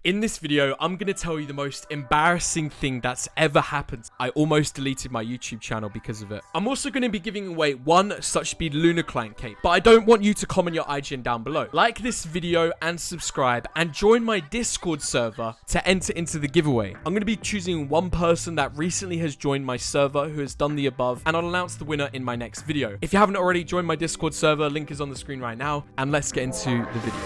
In this video, I'm going to tell you the most embarrassing thing that's ever happened. I almost deleted my YouTube channel because of it. I'm also going to be giving away one SuchSpeed Lunar Cape, but I don't want you to comment your IGN down below. Like this video and subscribe and join my Discord server to enter into the giveaway. I'm going to be choosing one person that recently has joined my server who has done the above, and I'll announce the winner in my next video. If you haven't already joined my Discord server, link is on the screen right now, and let's get into the video.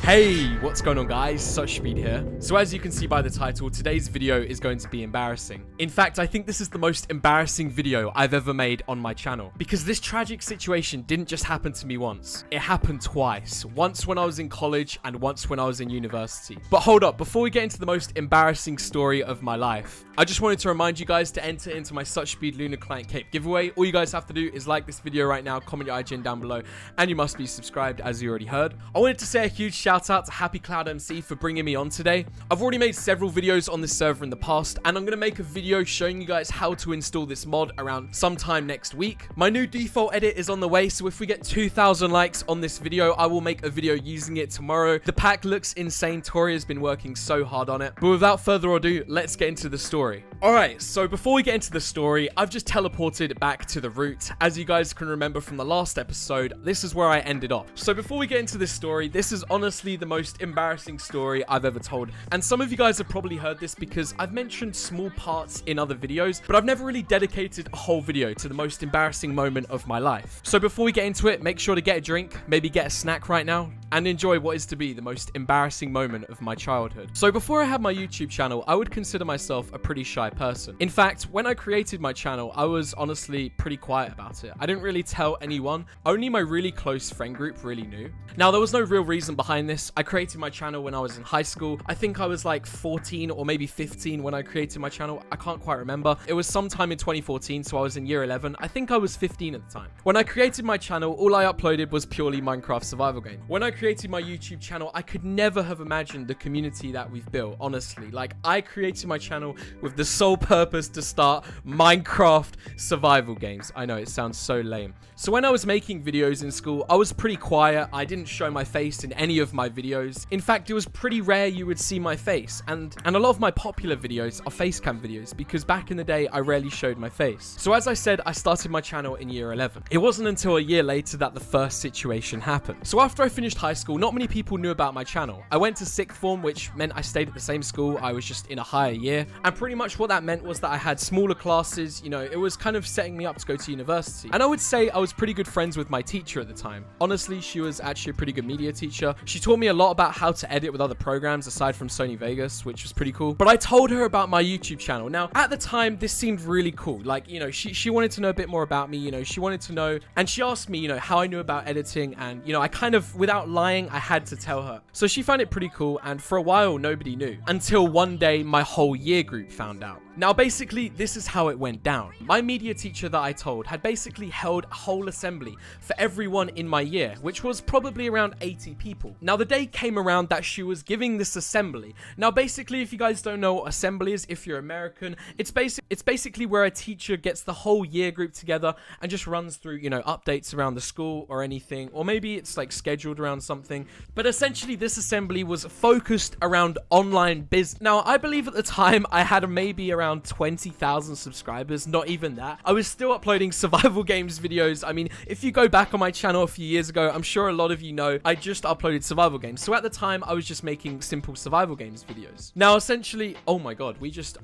Hey, what's going on guys? SuchSpeed here. So as you can see by the title, today's video is going to be embarrassing. In fact, I think this is the most embarrassing video I've ever made on my channel, because this tragic situation didn't just happen to me once. It happened twice. Once when I was in college and once when I was in university. But hold up, before we get into the most embarrassing story of my life, I just wanted to remind you guys to enter into my SuchSpeed Lunar Cape giveaway. All you guys have to do is like this video right now, comment your IGN down below, and you must be subscribed as you already heard. I wanted to say a huge shout out to Happy Cloud MC for bringing me on today. I've already made several videos on this server in the past, and I'm going to make a video showing you guys how to install this mod around sometime next week. My new default edit is on the way, so if we get 2,000 likes on this video, I will make a video using it tomorrow. The pack looks insane. Tori has been working so hard on it. But without further ado, let's get into the story. Alright, so before we get into the story, I've just teleported back to the root. As you guys can remember from the last episode, this is where I ended off. So before we get into this story, this is honestly the most embarrassing story I've ever told. And some of you guys have probably heard this because I've mentioned small parts in other videos, but I've never really dedicated a whole video to the most embarrassing moment of my life. So before we get into it, make sure to get a drink, maybe get a snack right now, and enjoy what is to be the most embarrassing moment of my childhood. So before I had my YouTube channel, I would consider myself a pretty shy person. In fact, when I created my channel, I was honestly pretty quiet about it. I didn't really tell anyone. Only my really close friend group really knew. Now, there was no real reason behind this. I created my channel when I was in high school. I think I was like 14 or maybe 15 when I created my channel. I can't quite remember. It was sometime in 2014, so I was in year 11. I think I was 15 at the time. When I created my channel, all I uploaded was purely Minecraft survival game. When I created my YouTube channel, I could never have imagined the community that we've built, honestly. Like, I created my channel with the sole purpose to start Minecraft survival games. I know, it sounds so lame. So when I was making videos in school, I was pretty quiet. I didn't show my face in any of my videos. In fact, it was pretty rare you would see my face. And a lot of my popular videos are facecam videos because back in the day, I rarely showed my face. So as I said, I started my channel in year 11. It wasn't until a year later that the first situation happened. So after I finished high school, not many people knew about my channel. I went to sixth form, which meant I stayed at the same school. I was just in a higher year. And pretty much what that meant was that I had smaller classes. You know, it was kind of setting me up to go to university. And I would say I was pretty good friends with my teacher at the time. Honestly, she was actually a pretty good media teacher. She taught me a lot about how to edit with other programs aside from Sony Vegas, which was pretty cool. But I told her about my YouTube channel. Now, at the time, this seemed really cool. Like, you know, she wanted to know a bit more about me. You know, she wanted to know, and she asked me, you know, how I knew about editing. And, you know, I kind of, without lying, I had to tell her. So she found it pretty cool. And for a while, nobody knew. Until one day, my whole year group found out. Now, basically, this is how it went down. My media teacher that I told had basically held a whole assembly for everyone in my year, which was probably around 80 people. Now, the day came around that she was giving this assembly. Now, basically, if you guys don't know what assembly is, if you're American, it's basically where a teacher gets the whole year group together and just runs through, you know, updates around the school or anything, or maybe it's like scheduled around something. But essentially, this assembly was focused around online business. Now, I believe at the time I had maybe around 20,000 subscribers, not even that. I was still uploading survival games videos. I mean, if you go back on my channel a few years ago, I'm sure a lot of you know I just uploaded survival games. So at the time, I was just making simple survival games videos. Now, essentially, oh my god,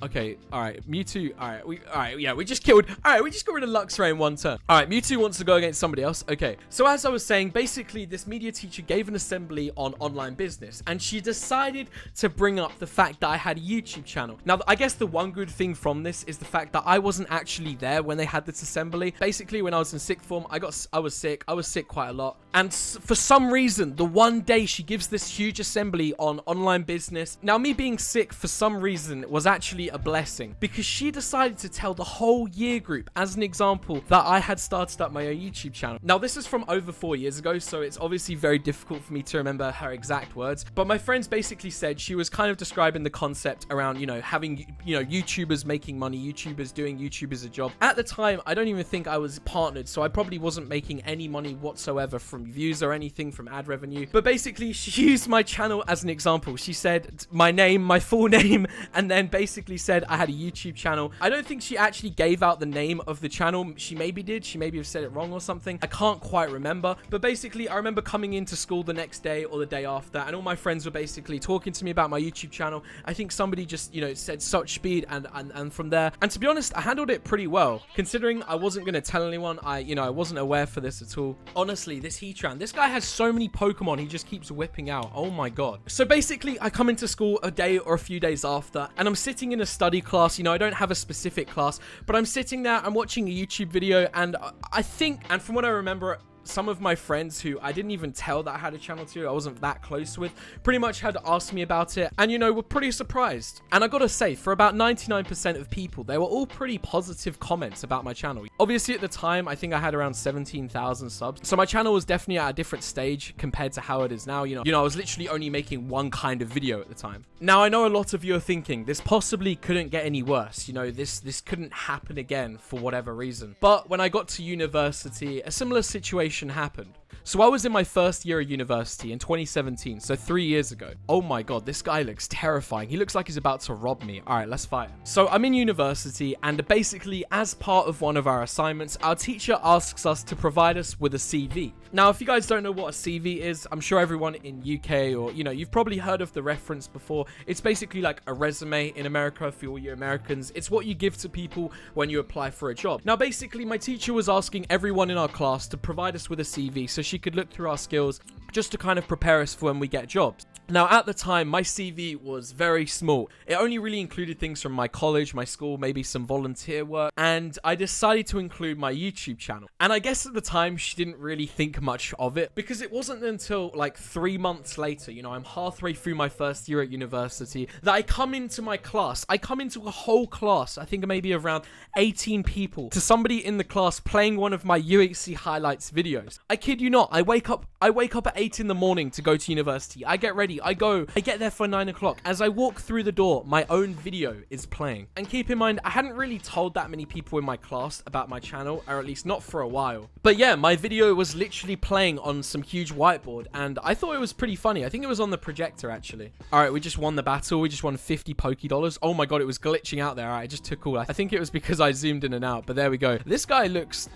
okay, all right, Mewtwo, we just got rid of Luxray in one turn. All right, Mewtwo wants to go against somebody else. Okay, so as I was saying, basically, this media teacher gave an assembly on online business, and she decided to bring up the fact that I had a YouTube channel. Now, I guess the one good thing from this is the fact that I wasn't actually there when they had this assembly. Basically, when I was in sixth form, I was sick quite a lot. And for some reason, the one day she gives this huge assembly on online business. Now, me being sick for some reason was actually a blessing because she decided to tell the whole year group, as an example, that I had started up my own YouTube channel. Now, this is from over 4 years ago, so it's obviously very difficult for me to remember her exact words. But my friends basically said she was kind of describing the concept around, you know, having, you know, YouTube YouTubers making money, YouTubers doing YouTube as a job. At the time, I don't even think I was partnered, so I probably wasn't making any money whatsoever from views or anything from ad revenue. But basically, she used my channel as an example. She said my name, my full name, and then basically said I had a YouTube channel. I don't think she actually gave out the name of the channel. She maybe did. She maybe have said it wrong or something. I can't quite remember. But basically, I remember coming into school the next day or the day after, and all my friends were basically talking to me about my YouTube channel. I think somebody just, you know, said SuchSpeed, and from there. And to be honest, I handled it pretty well, considering I wasn't going to tell anyone. I wasn't aware for this at all. Honestly, this Heatran, this guy has so many Pokemon he just keeps whipping out. Oh my god. So basically, I come into school a day or a few days after, and I'm sitting in a study class. You know, I don't have a specific class, but I'm sitting there, I'm watching a YouTube video, and I think, and from what I remember, some of my friends who I didn't even tell that I had a channel to, I wasn't that close with, pretty much had asked me about it, and you know, were pretty surprised. And I gotta say, for about 99% of people, they were all pretty positive comments about my channel. Obviously at the time, I think I had around 17,000 subs, so my channel was definitely at a different stage compared to how it is now. You know, I was literally only making one kind of video at the time. Now I know a lot of you are thinking this possibly couldn't get any worse. You know, this couldn't happen again for whatever reason. But when I got to university, a similar situation happened. So I was in my first year of university in 2017, so 3 years ago. Oh my god, this guy looks terrifying. He looks like he's about to rob me. All right, let's fight him. So I'm in university, and basically as part of one of our assignments, our teacher asks us to provide us with a CV. Now, if you guys don't know what a CV is, I'm sure everyone in UK, or you know, you've probably heard of the reference before. It's basically like a resume in America for all you Americans. It's what you give to people when you apply for a job. Now, basically, my teacher was asking everyone in our class to provide us with a CV so she could look through our skills just to kind of prepare us for when we get jobs. Now, at the time, my CV was very small. It only really included things from my college, my school, maybe some volunteer work, and I decided to include my YouTube channel. And I guess at the time, she didn't really think much of it, because it wasn't until like 3 months later, you know, I'm halfway through my first year at university, that I come into my class. I come into a whole class, I think maybe around 18 people, to somebody in the class playing one of my UHC highlights videos. I kid you not, I wake up at 8 in the morning to go to university. I get ready, I get there for 9 o'clock. As I walk through the door, my own video is playing. And keep in mind, I hadn't really told that many people in my class about my channel, or at least not for a while. But yeah, my video was literally playing on some huge whiteboard, and I thought it was pretty funny. I think it was on the projector, actually. All right, we just won the battle. We just won 50 Poké-Dollars. Oh my god, it was glitching out there. All right, I just took all. I think it was because I zoomed in and out, but there we go. This guy looks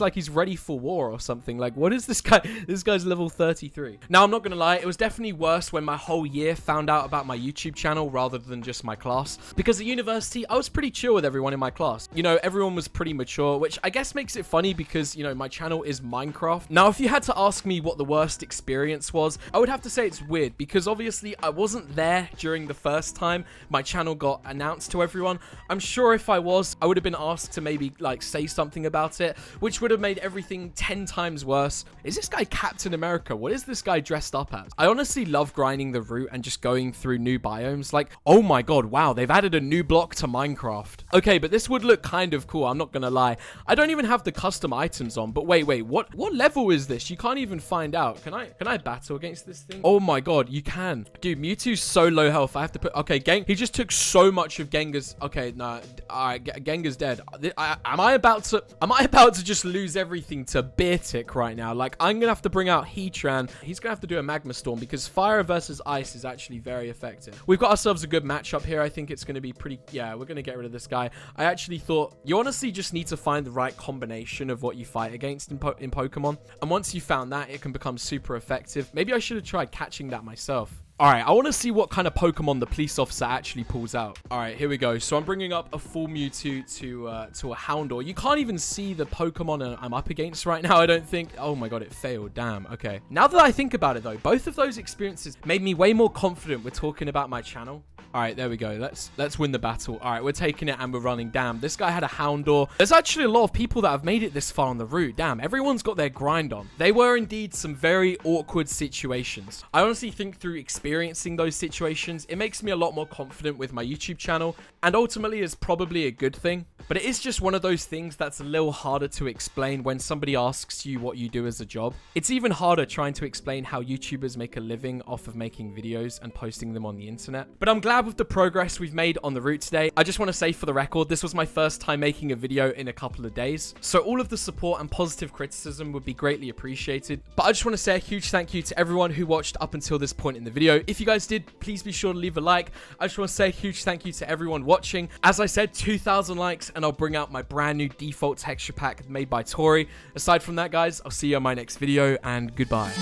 like he's ready for war or something. Like, what is this guy? This guy's level 33. Now, I'm not gonna lie, it was definitely worse when my whole year found out about my YouTube channel rather than just my class, because at university I was pretty chill with everyone in my class. You know, everyone was pretty mature, which I guess makes it funny because, you know, my channel is Minecraft. Now, if you had to ask me what the worst experience was, I would have to say it's weird, because obviously I wasn't there during the first time my channel got announced to everyone. I'm sure if I was, I would have been asked to maybe like say something about it, which would have made everything 10 times worse. Is this guy Captain America? What is this guy dressed up as? I honestly love grinding the route and just going through new biomes. Like, oh my god, wow, they've added a new block to Minecraft. Okay, but this would look kind of cool, I'm not gonna lie. I don't even have the custom items on, but wait, what level is this? You can't even find out. Can I battle against this thing? Oh my god, you can. Dude, Mewtwo's so low health. I have to put, okay, he just took so much of Gengar's. Okay, nah, alright, Gengar's dead. Am I about to just lose everything to Beartic right now? Like, I'm gonna have to bring out Heatran. He's gonna have to do a Magma Storm, because fire versus ice is actually very effective. We've got ourselves a good matchup here. I think it's going to be pretty, yeah, we're going to get rid of this guy. I actually thought you honestly just need to find the right combination of what you fight against in Pokemon, and once you found that, it can become super effective. Maybe I should have tried catching that myself. All right, I want to see what kind of Pokemon the police officer actually pulls out. All right, here we go. So I'm bringing up a full Mewtwo to a Houndour. You can't even see the Pokemon I'm up against right now, I don't think. Oh my god, it failed. Damn. Okay. Now that I think about it, though, both of those experiences made me way more confident with talking about my channel. All right, there we go. Let's win the battle. All right, we're taking it and we're running. Damn, this guy had a Houndour. There's actually a lot of people that have made it this far on the route. Damn, everyone's got their grind on. They were indeed some very awkward situations. I honestly think through experiencing those situations, it makes me a lot more confident with my YouTube channel, and ultimately is probably a good thing. But it is just one of those things that's a little harder to explain when somebody asks you what you do as a job. It's even harder trying to explain how YouTubers make a living off of making videos and posting them on the internet. But I'm glad proud of the progress we've made on the route today. I just want to say for the record, this was my first time making a video in a couple of days, so all of the support and positive criticism would be greatly appreciated. But I just want to say a huge thank you to everyone who watched up until this point in the video. If you guys did, please be sure to leave a like. I just want to say a huge thank you to everyone watching. As I said, 2,000 likes and I'll bring out my brand new default texture pack made by Tori. Aside from that, guys, I'll see you on my next video, and goodbye.